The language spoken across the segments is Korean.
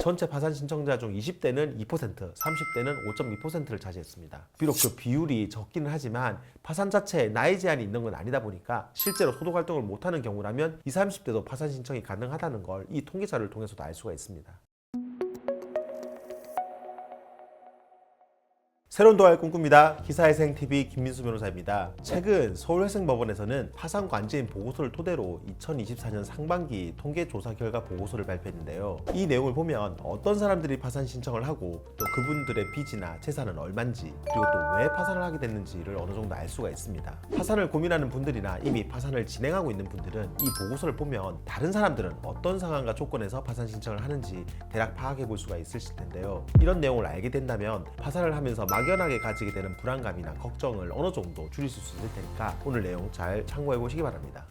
전체 파산 신청자 중 20대는 2%, 30대는 5.2%를 차지했습니다. 비록 그 비율이 적기는 하지만 파산 자체에 나이 제한이 있는 건 아니다 보니까 실제로 소득 활동을 못하는 경우라면 20, 30대도 파산 신청이 가능하다는 걸 이 통계자를 통해서도 알 수가 있습니다. 새로운 도화를 꿈꿉니다. 기사회생TV 김민수 변호사입니다. 최근 서울회생법원에서는 파산 관제인 보고서를 토대로 2024년 상반기 통계조사 결과 보고서를 발표했는데요. 이 내용을 보면 어떤 사람들이 파산 신청을 하고 또 그분들의 빚이나 재산은 얼만지 그리고 또 왜 파산을 하게 됐는지를 어느 정도 알 수가 있습니다. 파산을 고민하는 분들이나 이미 파산을 진행하고 있는 분들은 이 보고서를 보면 다른 사람들은 어떤 상황과 조건에서 파산 신청을 하는지 대략 파악해 볼 수가 있으실 텐데요. 이런 내용을 알게 된다면 파산을 하면서 막연하게 가지게 되는 불안감이나 걱정을 어느 정도 줄이실 수 있을 테니까 오늘 내용 잘 참고해 보시기 바랍니다.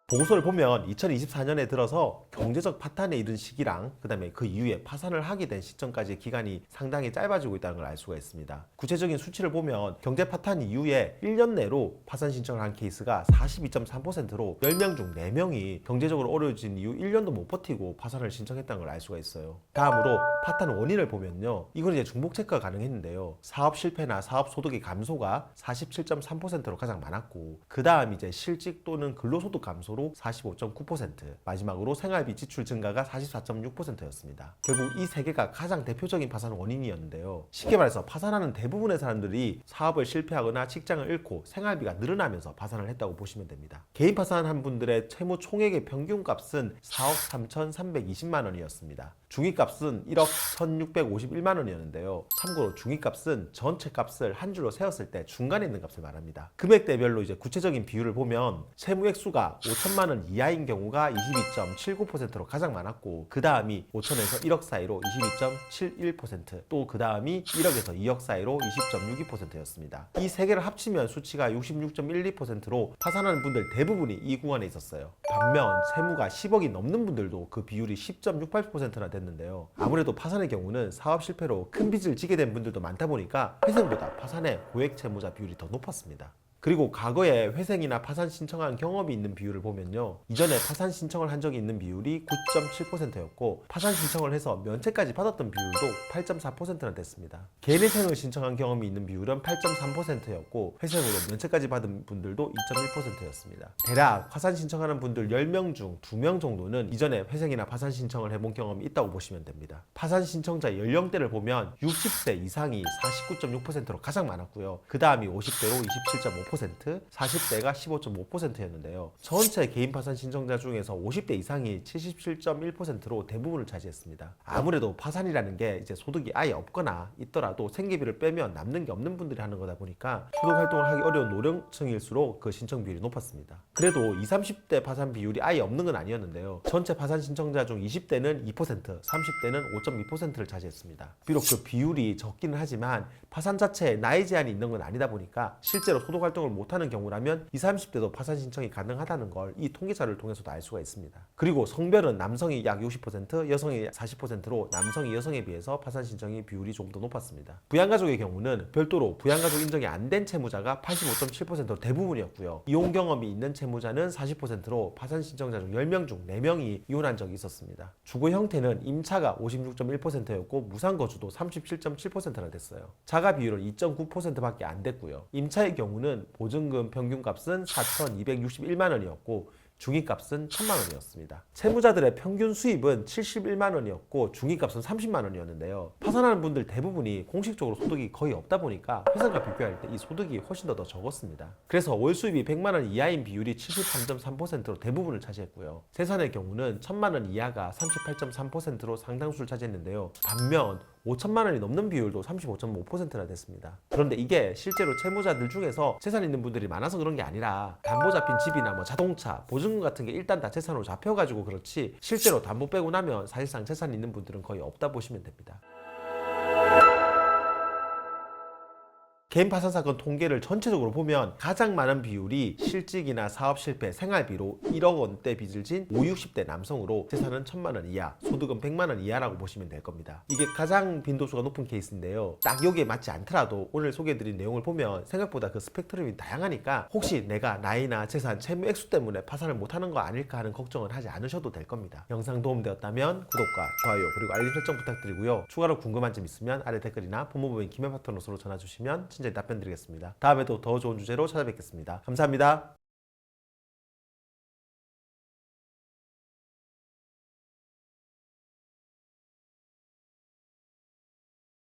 보고서를 보면 2024년에 들어서 경제적 파탄에 이른 시기랑 그 다음에 그 이후에 파산을 하게 된 시점까지의 기간이 상당히 짧아지고 있다는 걸 알 수가 있습니다. 구체적인 수치를 보면 경제 파탄 이후에 1년 내로 파산 신청을 한 케이스가 42.3%로 10명 중 4명이 경제적으로 어려워진 이후 1년도 못 버티고 파산을 신청했다는 걸 알 수가 있어요. 다음으로 파탄 원인을 보면요. 이건 이제 중복 체크가 가능했는데요. 사업 실패나 사업 소득의 감소가 47.3%로 가장 많았고 그 다음 이제 실직 또는 근로소득 감소 45.9%, 마지막으로 생활비 지출 증가가 44.6%였습니다. 결국 이 세 개가 가장 대표적인 파산 원인이었는데요. 쉽게 말해서 파산하는 대부분의 사람들이 사업을 실패하거나 직장을 잃고 생활비가 늘어나면서 파산을 했다고 보시면 됩니다. 개인 파산한 분들의 채무 총액의 평균값은 4억 3,320만 원이었습니다. 중위값은 1억 1,651만 원이었는데요. 참고로 중위값은 전체 값을 한 줄로 세웠을 때 중간에 있는 값을 말합니다. 금액대별로 이제 구체적인 비율을 보면 채무 액수가 5천만 원 이하인 경우가 22.79%로 가장 많았고 그 다음이 5천에서 1억 사이로 22.71%, 또 그 다음이 1억에서 2억 사이로 20.62%였습니다. 이 세 개를 합치면 수치가 66.12%로 파산하는 분들 대부분이 이 구간에 있었어요. 반면 채무가 10억이 넘는 분들도 그 비율이 10.68%나 됐는데요. 아무래도 파산의 경우는 사업 실패로 큰 빚을 지게 된 분들도 많다 보니까 회생보다 파산의 고액 채무자 비율이 더 높았습니다. 그리고 과거에 회생이나 파산 신청한 경험이 있는 비율을 보면요. 이전에 파산 신청을 한 적이 있는 비율이 9.7%였고 파산 신청을 해서 면책까지 받았던 비율도 8.4%나 됐습니다. 개인회생을 신청한 경험이 있는 비율은 8.3%였고 회생으로 면책까지 받은 분들도 2.1%였습니다. 대략 파산 신청하는 분들 10명 중 2명 정도는 이전에 회생이나 파산 신청을 해본 경험이 있다고 보시면 됩니다. 파산 신청자 연령대를 보면 60세 이상이 49.6%로 가장 많았고요. 그 다음이 50대로 27.5%, 40대가 15.5%였는데요. 전체 개인 파산 신청자 중에서 50대 이상이 77.1%로 대부분을 차지했습니다. 아무래도 파산이라는 게 이제 소득이 아예 없거나 있더라도 생계비를 빼면 남는 게 없는 분들이 하는 거다 보니까 소득 활동을 하기 어려운 노령층일수록 그 신청 비율이 높았습니다. 그래도 20, 30대 파산 비율이 아예 없는 건 아니었는데요. 전체 파산 신청자 중 20대는 2%, 30대는 5.2%를 차지했습니다. 비록 그 비율이 적기는 하지만 파산 자체에 나이 제한이 있는 건 아니다 보니까 실제로 소득 활동을 못하는 경우라면 20, 30대도 파산 신청이 가능하다는 걸 이 통계자를 통해서도 알 수가 있습니다. 그리고 성별은 남성이 약 60%, 여성이 40%로 남성이 여성에 비해서 파산 신청의 비율이 조금 더 높았습니다. 부양가족의 경우는 별도로 부양가족 인정이 안 된 채무자가 85.7%로 대부분이었고요. 이혼 경험이 있는 채무자는 40%로 파산 신청자 중 10명 중 4명이 이혼한 적이 있었습니다. 주거 형태는 임차가 56.1%였고 무상거주도 37.7%나 됐어요. 자가 비율은 2.9%밖에 안 됐고요. 임차의 경우는 보증금 평균값은 4,261만 원이었고 중위값은 1,000만 원이었습니다. 채무자들의 평균 수입은 71만 원이었고 중위값은 30만 원이었는데요. 파산하는 분들 대부분이 공식적으로 소득이 거의 없다 보니까 회생과 비교할 때 이 소득이 훨씬 더 적었습니다. 그래서 월 수입이 100만 원 이하인 비율이 73.3%로 대부분을 차지했고요. 세산의 경우는 1,000만 원 이하가 38.3%로 상당수를 차지했는데요. 반면 5천만 원이 넘는 비율도 35.5%나 됐습니다. 그런데 이게 실제로 채무자들 중에서 재산 있는 분들이 많아서 그런 게 아니라 담보 잡힌 집이나 뭐 자동차, 보증금 같은 게 일단 다 재산으로 잡혀가지고 그렇지 실제로 담보 빼고 나면 사실상 재산 있는 분들은 거의 없다 보시면 됩니다. 개인 파산 사건 통계를 전체적으로 보면 가장 많은 비율이 실직이나 사업 실패, 생활비로 1억 원대 빚을 진 5, 60대 남성으로 재산은 1,000만 원 이하, 소득은 100만 원 이하라고 보시면 될 겁니다. 이게 가장 빈도수가 높은 케이스인데요. 딱 여기에 맞지 않더라도 오늘 소개해드린 내용을 보면 생각보다 그 스펙트럼이 다양하니까 혹시 내가 나이나 재산, 채무 액수 때문에 파산을 못하는 거 아닐까 하는 걱정을 하지 않으셔도 될 겁니다. 영상 도움되었다면 구독과 좋아요 그리고 알림 설정 부탁드리고요. 추가로 궁금한 점 있으면 아래 댓글이나 법무부인 김해 파트너스로 전화 주시면 친절히 답변 드리겠습니다. 다음에도 더 좋은 주제로 찾아뵙겠습니다. 감사합니다.